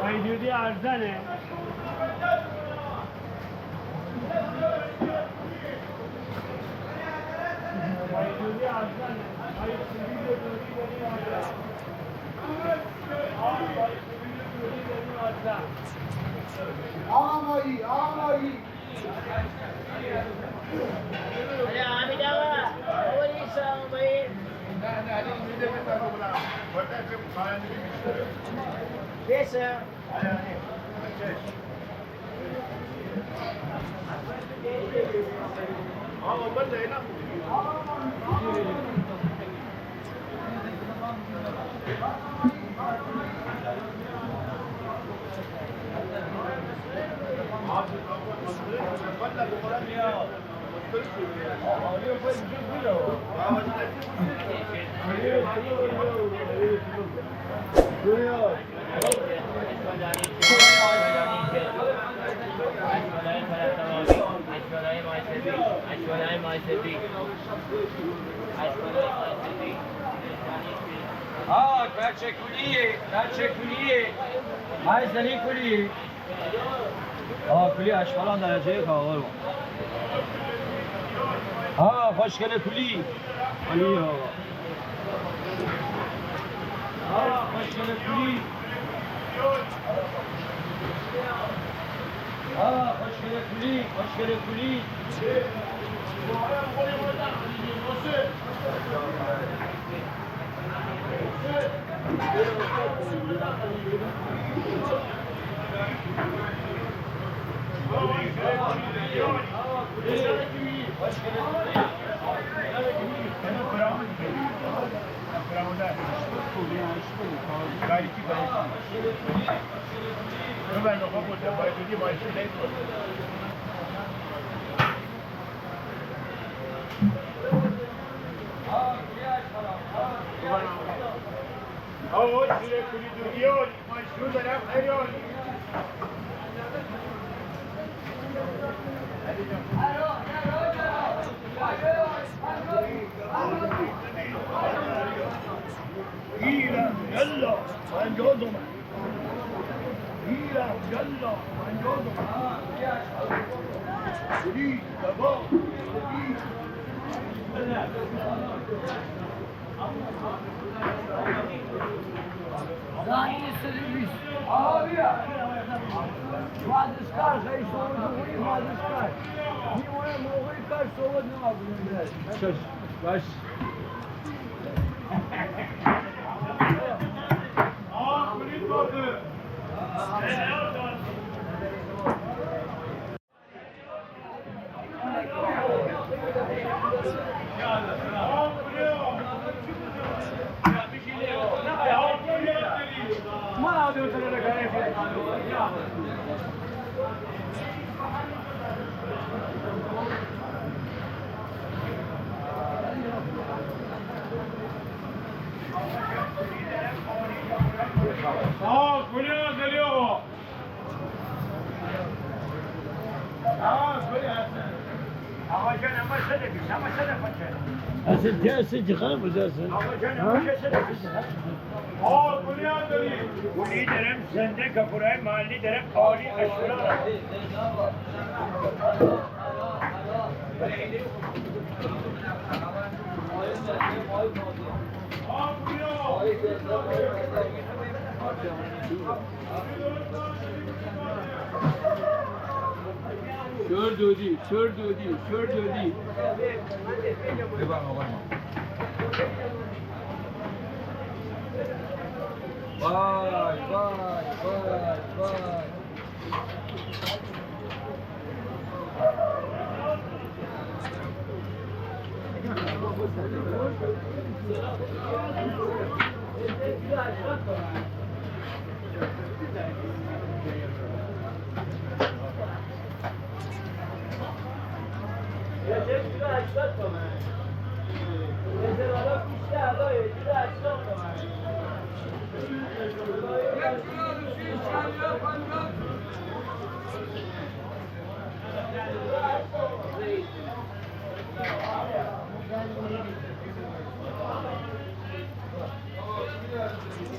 ویدیودی ارزنه آقایی آقایی بچه کلیه مایزدنی کلیه کلی اشکالان درجه کاغل خوشگل کلی کلی خوشگل کلی خوشگل کلی باش Ya, کلی آزلی آقا. کلی هستن. آقا جان اما شده بیش، اما شده پاچه. اصل جلسه چقدر بودرسن؟ آقا جان اما شده بیش. کلی آزلی. کلی درم زنده کپورای محلی درم عالی اشورا. شور دودی، شور دودی، شور دودی. Vay vay vay vay.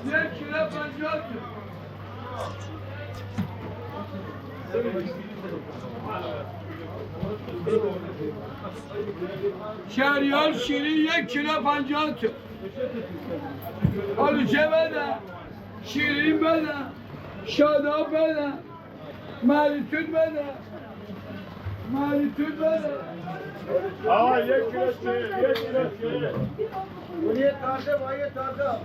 Ne kilo pancar? Şehriyar şirin 1 kilo pancar. Alıcı bana, şirin bana, şadap bana, malitün bana, malitün bana. Aa, 1 kilo çiğ, 1 kilo çiğ. Buraya taze vay taze.